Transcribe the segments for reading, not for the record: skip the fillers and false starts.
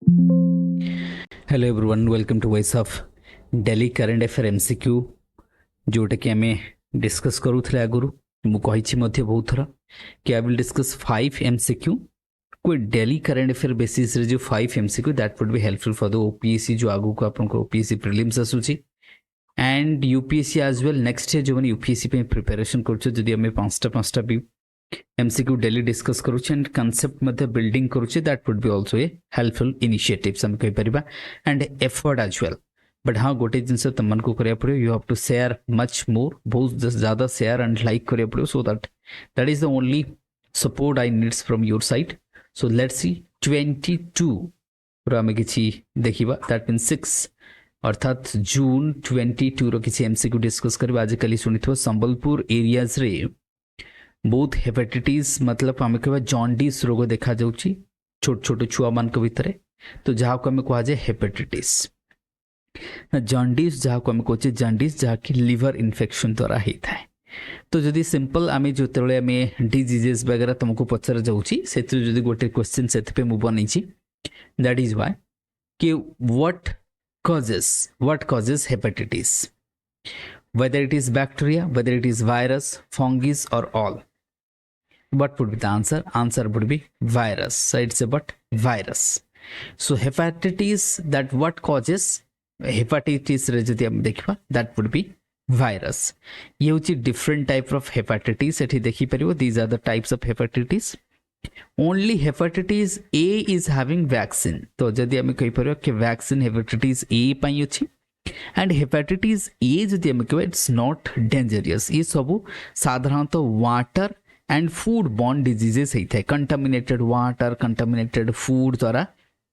Hello everyone, welcome to voice of daily current affair MCQ जोटा कि आम discuss करूँ आगुरी मुझे बहुत थर कि आई विल डिस्कस 5 एमसीक्यू कोई डेली करेंट अफेयर बेसिस रे जो 5 MCQ that would be helpful for the OPSC जो आगू को आपन ओपीएससी प्रिलिम्स आसूची and UPSC as well next जो मैंने यूपीएससी प्रिपेरेशन कर पांचटा भी एमसीक्यू डेली डिस्कस करुचे एंड कॉन्सेप्ट मध्य बिल्डिंग करुचे that would be also a helpful initiatives हम कहि परिबा and effort as well but हाँ गोटे जिनस तुम को करिया पड़ो you have to share much more बहुत ज्यादा शेयर एंड लाइक करिया पड़ो so that is the only support I needs from your side so let's see 22 आम कि देखा दैट मीन 6 अर्थात जून 22 रो किसी एमसीक्यू डिस्कस करबा आजिकल शुणी संबलपुर एरियाज रे बहुत हेपेटाइटिस मतलब आम कह जॉन्डिस रोग देखा जाउची छोट छोट छुआ मान भितर तो जहाँ को आम कह हेपेटाइटिस जॉन्डिस जहाँ को आम कहे जॉन्डिस जहाँकि लिवर इन्फेक्शन द्वारा होता है तो जदि सिंपल आम जो आम डिजीजेस वगैरह तुमको पचार जाऊँगी से गोटे क्वेश्चन से मुझे बनई दैट इज वाई कि what causes hepatitis, whether it is bacteria, whether it is virus, fungus or all. What would be the answer? Answer would be virus. So it's about virus. So hepatitis, that what causes hepatitis रे जदि हम देखिबा that would be virus. ये होची different type of hepatitis एठी देखि परिबो. These are the types of hepatitis. Only hepatitis A is having vaccine. तो जदि हम कहि परिबो कि वैक्सीन hepatitis A पई अछि एंड हेपेटाइटिस ए जदि हम कहबा इट्स नॉट डेंजरियस. ये सब साधारणतः water and food borne diseases होता है. कंटामिनेटेड वाटर कंटामिनेटेड फूड द्वारा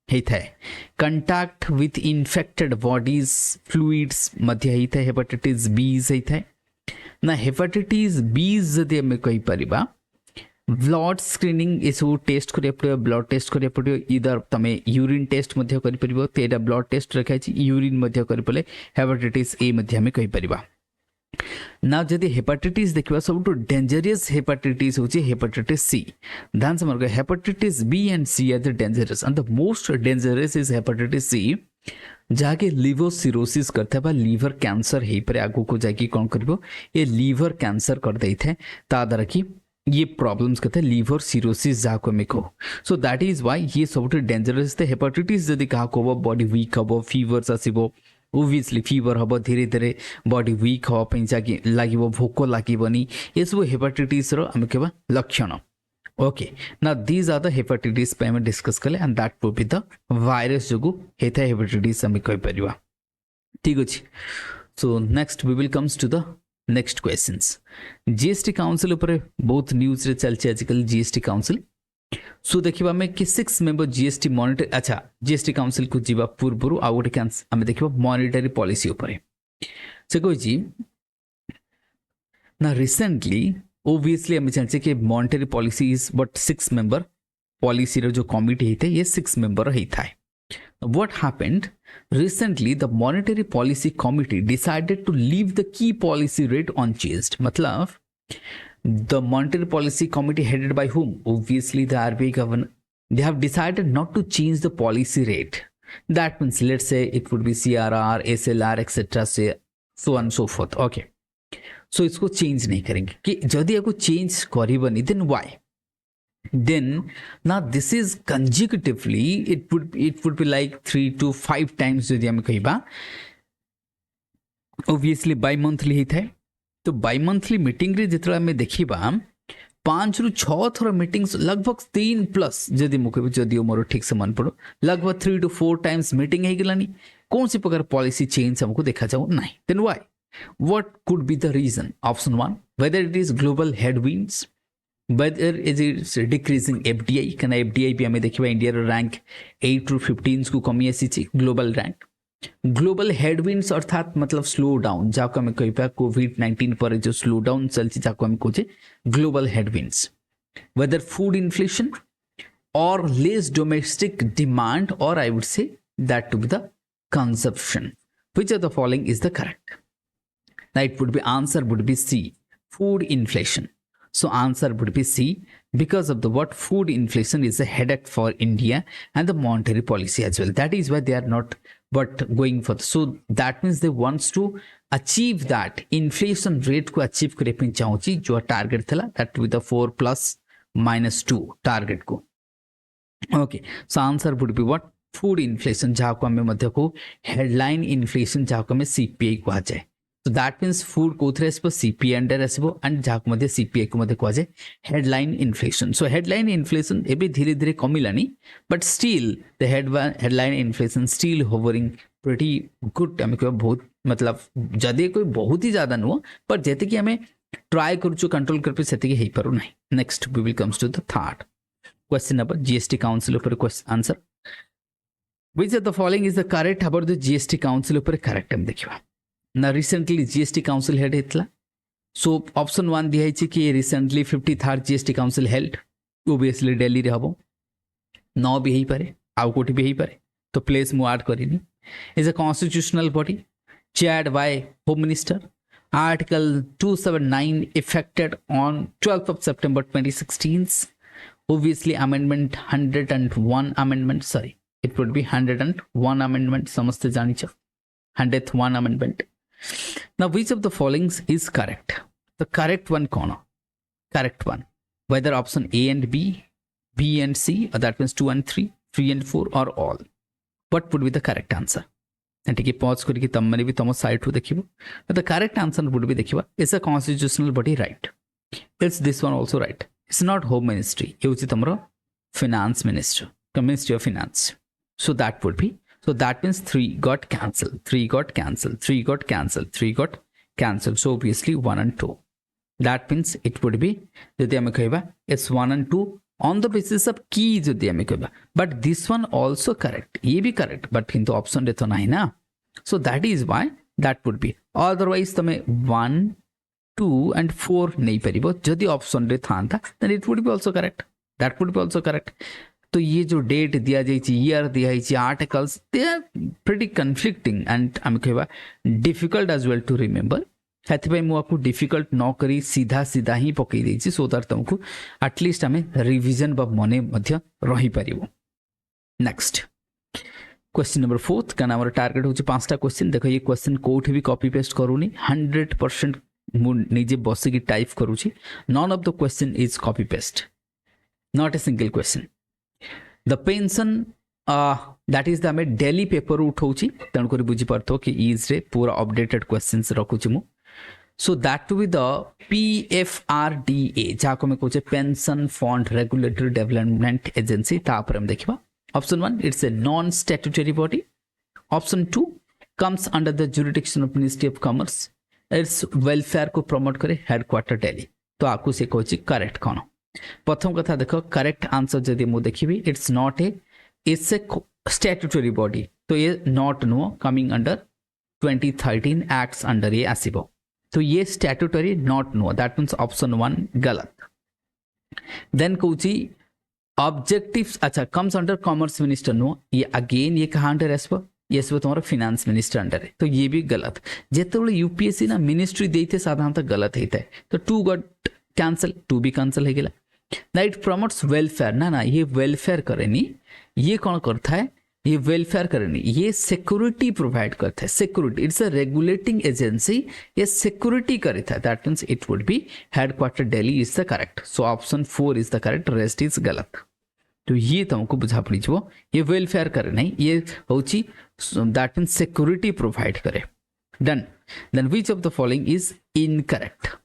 होता है. Contact with infected bodies fluids मध्य होता है. हेपेटाइटिस बी होता है ना. हेपेटाइटिस बी जदि हम कहि परिबा ब्लड स्क्रीनिंग ये सब टेस्ट करिया पड़ो. ब्लड टेस्ट करिया पड़ो. इधर तमे यूरिन टेस्ट मध्य करि परिबो. तो एटा ब्लड टेस्ट रखाई यूरिन मध्य करि पले हेपेटाइटिस ए मध्य हम कहि परिबा. ना जदि हेपेटाइटिस देखिबा सब तो डेंजरियस हेपेटाइटिस होची हेपेटाइटिस सी. ध्यान से mark hepatitis B and C are the dangerous and the most dangerous is hepatitis C जहाँकि लिवर सिरोसिस करता है बा लिवर कैंसर हे पर आगु को जाकी कौन करिबो ये लिवर कैंसर कर देइथे ता द्वारा कि ये प्रॉब्लम्स कहते हैं लिवर सिरोसिस जहाँ को कहो. सो दैट इज वाई ये सब डेंजरस थे. हेपेटाइटिस जदि क्या कह बॉडी वीक हम फीवर्स आसो ओबियसली फीवर हम धीरे धीरे बॉडी वीक हाँपी लगे भोक लगनी ये सब हेपेटाइटिस आम कह लक्षण. ओके ना दीज आर द हेपेटाइटिस आम डिस्कस कले and that would be the virus जो होता है हेपेटाइटिस आम कहीपर. ठीक अच्छे. So next we will comes to the next questions. GST council ऊपर बहुत न्यूज रे चलছে आजकल जीएसटी काउंसिल. सो देखिबा में कि 6 मेंबर जीएसटी मॉनिटर अच्छा जीएसटी काउंसिल को जीवा पूर्व आ गोटे आम देखिबा मॉनिटरी पॉलिसी ऊपर से कहि ना रिसेंटली ओबियसली आम जानते कि monetary policy is but 6 member policy रो जो कमिटी होता है ये 6 मेंबर होता है. What happened? Recently, the Monetary Policy Committee decided to leave the key policy rate unchanged. मतलब the Monetary Policy Committee headed by whom? Obviously, the RBI governor. They have decided not to change the policy rate. That means, let's say it would be CRR, SLR, etc. Say so on and so forth. Okay. So इसको change नहीं करेंगे कि यदि आपको change करीबनी then why? Then now this is consecutively it would be like 3 to 5 times जदि हम कहिबा obviously bi monthly होता है. तो bi monthly मीटिंग रे जितरा में देखिबा 5 रु 6 थोड़ा मीटिंग्स लगभग 3 प्लस जदि मुके जदि मोर ठीक से मन पड़ो लगभग 3 to 4 टाइम्स मीटिंग हे गेलानी. कौन सी प्रकार पॉलिसी चेंज हमको देखा जाओ नहीं. then why? What could be the reason? Option 1 whether it is global headwinds, whether is it decreasing FDI can FDI भी हमें देखिबा इंडिया रो रैंक 8 ରୁ 15 को कमी आसी ग्लोबल रैंक. ग्लोबल हेडविंड्स अर्थात मतलब स्लो डाउन जाको हमें कहिबा कोविड-19 पर जो स्लो डाउन चलछि जाको हम कहे global headwinds. whether food inflation or less domestic demand or I would say that to be the consumption. Which of the following is the correct? Now it would be answer would be C, food inflation. So answer would be C. Because of the what, food inflation is a headache for India and the monetary policy as well. That is why they are not but going for. So that means they wants to achieve that inflation rate को achieve करे पे चाहूँगी जो target थला, that with the 4 plus minus 2 target को. Okay, so answer would be what, food inflation जहाँ को हमें मध्य को headline inflation जहाँ को हमें CPI को आ जाए. So that means food कोथरे आसबो CPI अंडर आसबो and जहाँ को मध्य CPI को मध्य को आ जाए headline inflation. So headline inflation एबे धीरे धीरे कमिलानी, but still the headline inflation still hovering pretty good. हमें कोई बहुत मतलब जदे कोई बहुत ही ज्यादा नुह, पर जेते कि हमें ट्राई करूँ कंट्रोल कर पे सेते कि हेई पारो नहीं. Next we will comes to the third question number GST Council ऊपर question answer. Which of the following is the correct about the GST Council ऊपर correct हम देखिवा. ना रिसेंटली जीएसटी काउंसिल हेड हेतला. सो ऑप्शन 1 दिया है कि recently 53rd GST council held, obviously Delhi रे हबो. न भी हेई पारे, आउ कोठी भी हेई पारे, तो प्लेस मु ऐड करिनी. Is a constitutional body chaired by home minister. Article 279 effected on 12th of September 2016. Obviously amendment 101 amendment, sorry, it would be 101 amendment. समझते जानी चाहिए 101 amendment. Now, which of the following is correct? The correct one, correct one. Whether option A and B, B and C, or that means 2 and 3, 3 and 4, or all. What would be the correct answer? And take a pause करके तब मैंने भी तमो side to देखिबो. But the correct answer would be देखिबा. Is a constitutional body right? It's this one also right. It's not Home Ministry. ये उसी तमरो Finance Minister, Ministry of Finance. So that would be. So that means 3 got cancelled, 3 got cancelled, 3 got cancelled, 3 got cancelled. So obviously 1 and 2. That means it would be, जदि हमें कहबा, it's 1 and 2 on the basis of key जदि हमें कहबा. But this one also correct. ये भी correct. But किंतु option रे तो नहीं ना. So that is why that would be. Otherwise तमें 1, 2 and 4 नहीं परिबो. जदि option रे थांता, then it would be also correct. That would be also correct. तो ये जो डेट दिया जाइए, ईयर दिया जाइए, articles, they are pretty conflicting and आम कहवा difficult as well to remember. से मुझे डिफिकल्ट न करी सीधा सीधा ही पकई देछि, सो दैट तुमको एटलिस्ट आम रिविजन बा मने मध्य रही पारिबो. Next question number 4. कारण आम टार्गेट होछि 5टा क्वेश्चन. देखो ये क्वेश्चन कोठी भी कॉपी पेस्ट करूनी, 100% मु निजे बसिकी टाइप करूछि. None of the question is copy paste, not a single question. The pension that is आम डेली पेपर उठाऊँगी, तेणुक बुझीपार कि इज रे पूरा अपडेटेड क्वेश्चंस रखुची मु. So that to be the PFRDA जहाँ को कहे pension fund regulatory development agency. तापर हम देखा option 1 it's a non statutory body. Option 2 comes under the jurisdiction of ministry of commerce. It's welfare को प्रमोट करे हेडक्वार्टर दिल्ली. तो आपको से कहूँ करेक्ट कौन. प्रथम कथा देखो करेक्ट आंसर जदि मु देखिबी, it's not a, it's a statutory body. तो ये not no coming under 2013 acts under ये आसीबो. तो ये statutory not no, that means option 1 गलत. देन कहूची ऑब्जेक्टिव्स, अच्छा comes under commerce minister no, ये अगेन ये कहाँ अंडर आसबो, ये सब तुम्हारा फिनांस मिनिस्टर अंडर है. तो ये भी गलत. जिते यूपीएससी ना मिनिस्ट्री देते साधारणतः गलत होता है. तो 2 गट कैंसल, 2 भी कैंसल हो गया. इट प्रमोट्स वेलफेयर, ना ये वेलफेयर करेनी, ये कौन करता है, ये वेलफेयर करेनी, ये सिक्योरिटी प्रोवाइड करता है. Security, it's a regulating agency, ये सिक्योरिटी करता है. That means it would be headquarter Delhi is the correct. So option 4 is the correct, rest is गलत. तो ये तुमको बुझा पड़ी, ये वेलफेयर करे नहीं, ये होची दैट मीन्स सिक्योरिटी प्रोवाइड करे. Done. Then which of the following is incorrect.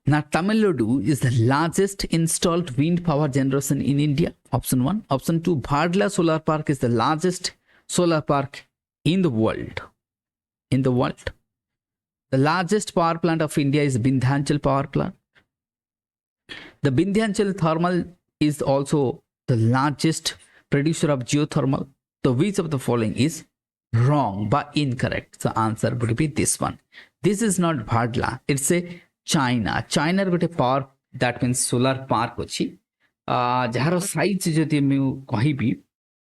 Now, Tamil Nadu is the largest installed wind power generation in India. Option 1. Option 2. Bhadla Solar Park is the largest solar park in the world. In the world. The largest power plant of India is Vindhyachal Power Plant. The Vindhyachal Thermal is also the largest producer of geothermal. So, which of the following is wrong but incorrect? The answer would be this one. This is not Bhadla. It's a China गोटे power that means solar park अच्छी जार size जदि कहि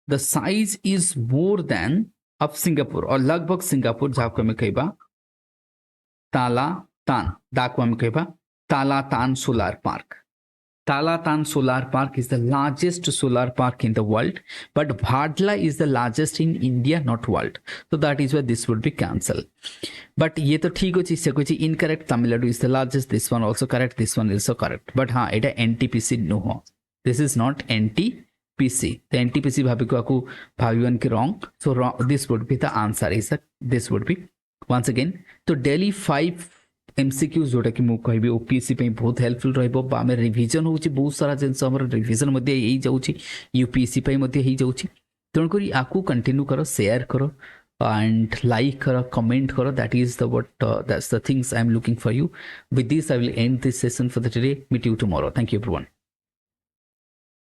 the size is more than of Singapore और लगभग Singapore जहाँ को कहबा ताला तान दाको कहबा Talatan Solar Park. Talatan Solar Park is the largest solar park in the world, but Bhadla is the largest in India, not world. So that is why this would be cancelled. But ये तो ठीक होची से कुछ incorrect. Tamil Nadu is the largest. This one also correct. This one is also correct. But हाँ इटा NTPC no हो. This is not NTPC. The NTPC भाभी को आकु भाभीवन के wrong. So wrong. This would be the answer. Is that this would be once again. तो Delhi 5 MCQs जोटा कि मु कहबी ओपीएससी पे बहुत हेल्पफुल रहबो बा में रिवीजन होची बहुत सारा जिनस हमर रिवीजन मध्ये एई जाउची यूपीएससी पे मध्ये हेई जाउची तण करी आकू कंटिन्यू करो शेयर करो and like करो comment करो that is the what that's the things I am looking for you. With this I will end this session for the today. Meet you tomorrow. Thank you everyone.